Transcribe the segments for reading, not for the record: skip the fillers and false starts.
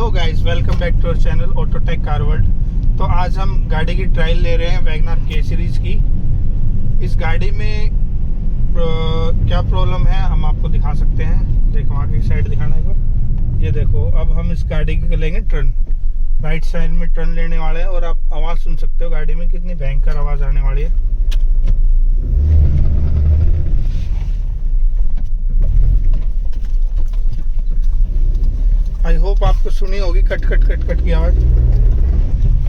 Hello guys, welcome back to our channel Autotech car world. तो आज हम गाड़ी की ट्रायल ले रहे हैं वैगनआर के सीरीज की। इस गाड़ी में क्या प्रॉब्लम है हम आपको दिखा सकते हैं। देखो आगे की साइड दिखाना है को। ये देखो, अब हम इस गाड़ी की लेंगे टर्न, राइट साइड में टर्न लेने वाले हैं और आप आवाज़ सुन सकते हो गाड़ी में कितनी भयंकर आवाज़ आने वाली है। आई होप आपको सुनी होगी कट कट कट कट की आवाज।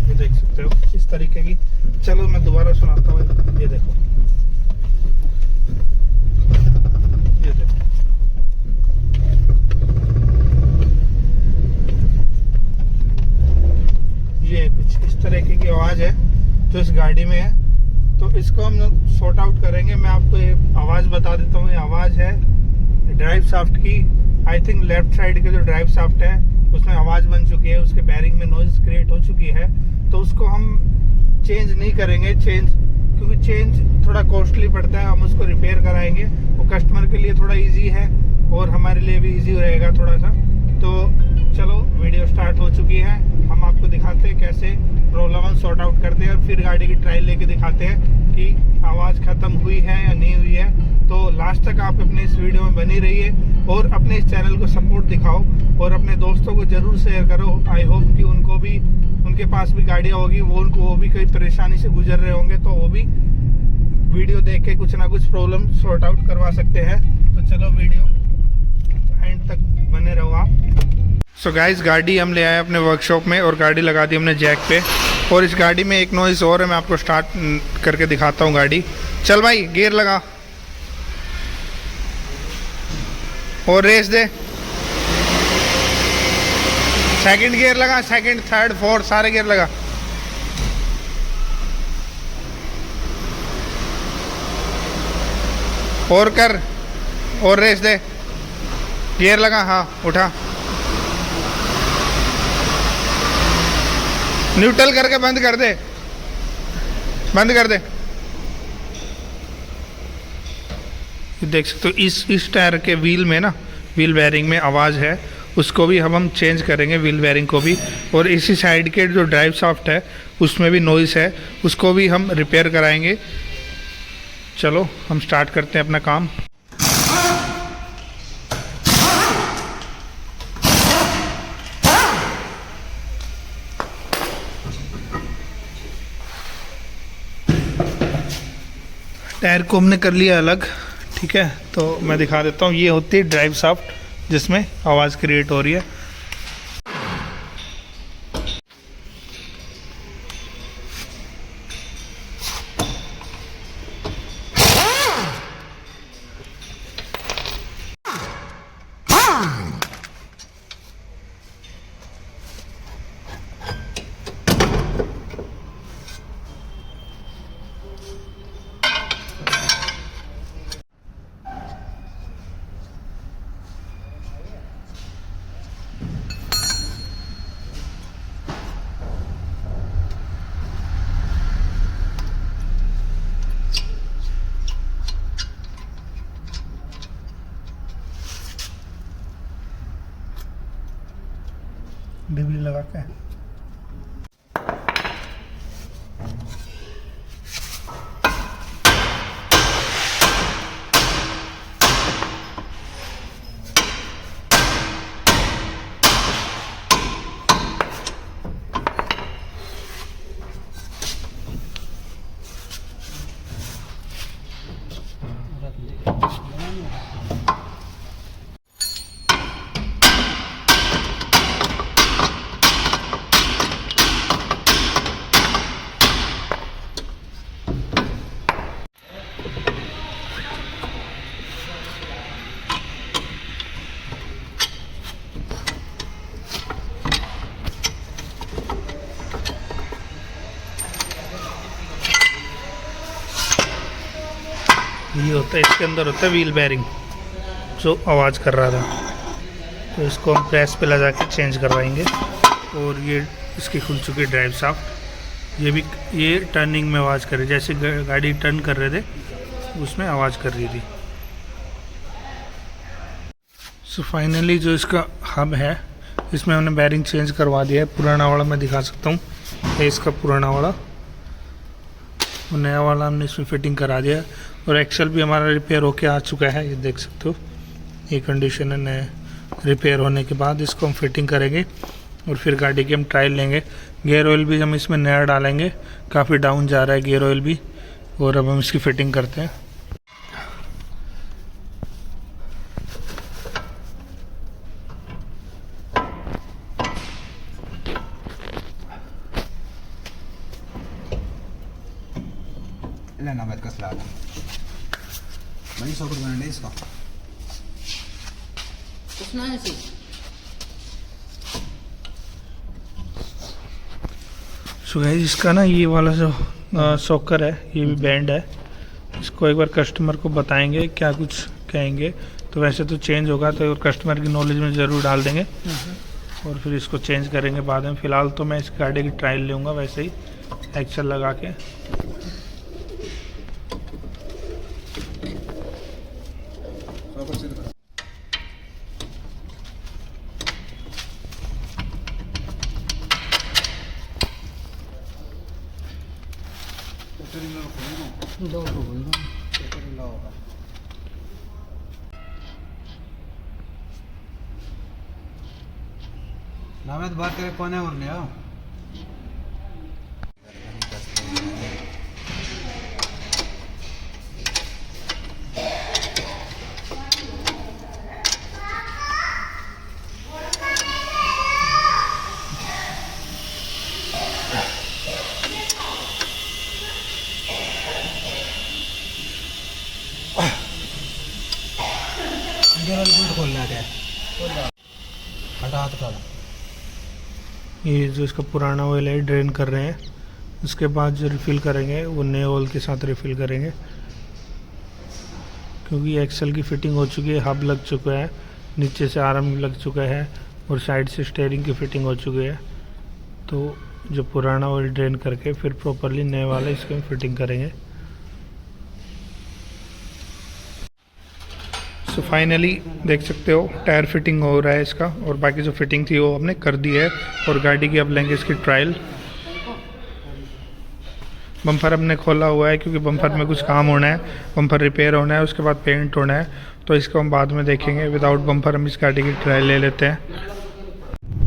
ये देख सकते हो इस तरीके की। चलो मैं दोबारा सुनाता हूँ। ये देखो, ये देखो, ये कुछ इस तरीके की आवाज है जो इस गाड़ी में है। तो इसको हम सॉर्ट आउट करेंगे। मैं आपको ये आवाज बता देता हूँ। ये आवाज है ड्राइव शाफ्ट की। आई थिंक लेफ्ट साइड के जो ड्राइव शाफ्ट है उसमें आवाज़ बन चुकी है, उसके बैरिंग में नॉइज क्रिएट हो चुकी है। तो उसको हम चेंज नहीं करेंगे, क्योंकि चेंज थोड़ा कॉस्टली पड़ता है। हम उसको रिपेयर कराएंगे, वो कस्टमर के लिए थोड़ा इजी है और हमारे लिए भी इजी रहेगा थोड़ा सा। तो चलो वीडियो स्टार्ट हो चुकी है। हम आपको दिखाते हैं कैसे प्रॉब्लम हम सॉर्ट आउट करते हैं और फिर गाड़ी की ट्रायल लेके दिखाते हैं कि आवाज़ ख़त्म हुई है या नहीं हुई है। तो लास्ट तक आप अपने इस वीडियो में बनी रहिए और अपने इस चैनल को सपोर्ट दिखाओ और अपने दोस्तों को ज़रूर शेयर करो। आई होप कि उनको भी, उनके पास भी गाड़ियाँ होगी, वो भी कोई परेशानी से गुजर रहे होंगे, तो वो भी वीडियो देख के कुछ ना कुछ प्रॉब्लम सॉर्ट आउट करवा सकते हैं। तो चलो वीडियो एंड तक बने रहो आप। सो गाइस, गाड़ी हम ले आए अपने वर्कशॉप में और गाड़ी लगा दी हमने जैक पे। और इस गाड़ी में एक नॉइज़ और है, मैं आपको स्टार्ट करके दिखाता हूँ गाड़ी। चल भाई, गियर लगा और रेस दे। सेकंड गियर लगा, सेकंड, थर्ड, फोर्थ सारे गियर लगा। और कर और रेस दे। गियर लगा, हाँ उठा। न्यूट्रल करके बंद कर दे, बंद कर दे। देख सकते हो इस टायर के व्हील में ना, व्हील बेयरिंग में आवाज़ है, उसको भी हम चेंज करेंगे, व्हील बेयरिंग को भी। और इसी साइड के जो ड्राइव शाफ्ट है उसमें भी नॉइज़ है, उसको भी हम रिपेयर कराएंगे। चलो हम स्टार्ट करते हैं अपना काम। टायर को हमने कर लिया अलग, ठीक है। तो मैं दिखा देता हूँ। ये होती है ड्राइव शाफ्ट जिसमें आवाज़ क्रिएट हो रही है। डिबली लगा के ये होता है, इसके अंदर होता है व्हील बेयरिंग जो आवाज़ कर रहा था। तो इसको हम प्रेस पे लगा के चेंज करवाएंगे। और ये इसकी खुल चुकी ड्राइव शाफ्ट, ये टर्निंग में आवाज़ कर रही, जैसे गाड़ी टर्न कर रहे थे उसमें आवाज़ कर रही थी। सो फाइनली जो इसका हब है इसमें हमने बैरिंग चेंज करवा दिया है। पुराना वाला मैं दिखा सकता हूँ, ये इसका पुराना वाला, और नया वाला हमने इसमें फिटिंग करा दिया है। और एक्सल भी हमारा रिपेयर होके आ चुका है, ये देख सकते हो, ये कंडीशन है नए रिपेयर होने के बाद। इसको हम फिटिंग करेंगे और फिर गाड़ी की हम ट्रायल लेंगे। गियर ऑयल भी हम इसमें नया डालेंगे, काफ़ी डाउन जा रहा है गियर ऑयल भी। और अब हम इसकी फिटिंग करते हैं। लेना मत कसला बनी सॉकेट बनाने इसका कुछ ना ऐसी सो गाइस, इसका ना ये वाला जो सॉकर है ये भी बैंड है। इसको एक बार कस्टमर को बताएंगे, क्या कुछ कहेंगे। तो वैसे तो चेंज होगा, तो कस्टमर की नॉलेज में ज़रूर डाल देंगे और फिर इसको चेंज करेंगे बाद में। फ़िलहाल तो मैं इस गाड़ी की ट्रायल लूँगा वैसे ही एक्सल लगा के। नामेद बात करे कौन है और ले आओ खोल ला क्या हटा हाथ उठा ला। ये जो इसका पुराना ऑयल है ड्रेन कर रहे हैं। उसके बाद जो रिफ़िल करेंगे वो नए ऑयल के साथ रिफ़िल करेंगे, क्योंकि एक्सल की फिटिंग हो चुकी है, हब लग चुका है, नीचे से आर्म लग चुका है और साइड से स्टीयरिंग की फिटिंग हो चुकी है। तो जो पुराना ऑयल ड्रेन करके फिर प्रॉपरली नए वाला इसके फिटिंग करेंगे। सो फाइनली देख सकते हो टायर फिटिंग हो रहा है इसका, और बाकी जो फिटिंग थी वो हमने कर दी है। और गाड़ी की अब लेंगे इसकी ट्रायल। बम्पर हमने खोला हुआ है क्योंकि बम्पर में कुछ काम होना है, बम्पर रिपेयर होना है, उसके बाद पेंट होना है, तो इसको हम बाद में देखेंगे। विदाउट बम्पर हम इस गाड़ी की ट्रायल ले लेते हैं।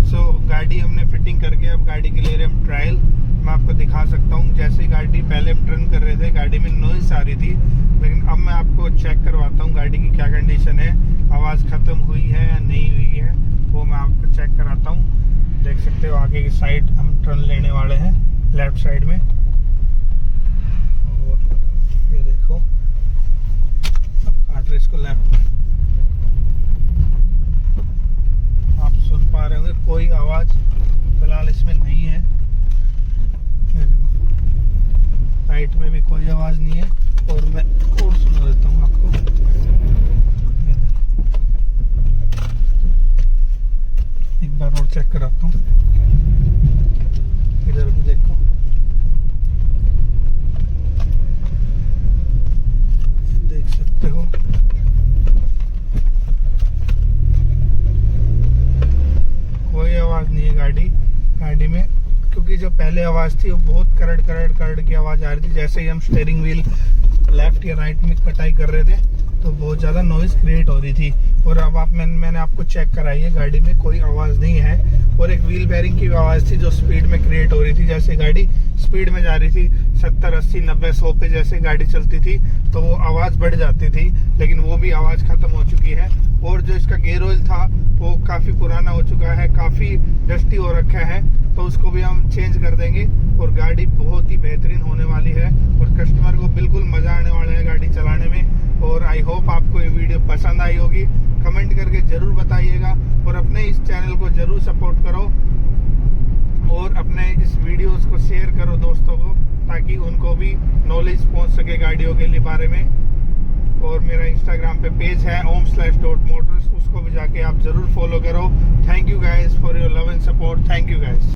सो गाड़ी हमने फिटिंग करके अब गाड़ी की ले रहे हम ट्रायल। मैं आपको दिखा सकता हूँ, जैसे गाड़ी पहले हम टर्न कर रहे थे गाड़ी में नॉइज़ आ रही थी, लेकिन अब मैं आपको चेक करवाता हूँ गाड़ी की क्या कंडीशन है, आवाज़ ख़त्म हुई है या नहीं हुई है, वो मैं आपको चेक कराता हूँ। देख सकते हो आगे की साइड हम टर्न लेने वाले हैं, लेफ़्ट साइड में। और ये देखो, अब काट रहे इसको लेफ्ट। आप सुन पा रहे होंगे कोई आवाज़ फिलहाल इसमें नहीं है। राइट में भी कोई आवाज़ नहीं है। और मैं और सुना देता हूँ आपको, एक बार और चेक कराता हूँ। इधर भी देखो, देख सकते हो कोई आवाज़ नहीं है गाड़ी में, क्योंकि जो पहले आवाज़ थी वो बहुत करड़ की आवाज़ आ रही थी। जैसे ही हम स्टीयरिंग व्हील लेफ्ट या राइट में कटाई कर रहे थे तो बहुत ज़्यादा नॉइज़ क्रिएट हो रही थी। और अब मैंने आपको चेक कराई है, गाड़ी में कोई आवाज़ नहीं है। और एक व्हील बेयरिंग की आवाज़ थी जो स्पीड में क्रिएट हो रही थी। जैसे गाड़ी स्पीड में जा रही थी 70, 80, 90, 100 पे जैसे गाड़ी चलती थी तो वो आवाज़ बढ़ जाती थी, लेकिन वो भी आवाज़ ख़त्म हो चुकी है। और जो इसका गियर ऑयल था वो काफ़ी पुराना हो चुका है, काफ़ी डस्टी हो रखा है, तो उसको भी हम चेंज कर देंगे। और गाड़ी बहुत ही बेहतरीन होने वाली है और कस्टमर को बिल्कुल मज़ा आने वाला है गाड़ी चलाने में। और आई होप आपको ये वीडियो पसंद आई होगी। कमेंट करके ज़रूर बताइएगा और अपने इस चैनल को ज़रूर सपोर्ट करो और अपने इस वीडियोस को शेयर करो दोस्तों को, ताकि उनको भी नॉलेज पहुंच सके गाड़ियों के लिए बारे में। और मेरा इंस्टाग्राम पे पेज है om/.motors, उसको भी जाके आप ज़रूर फॉलो करो। Thank you guys for your love and support. Thank you guys.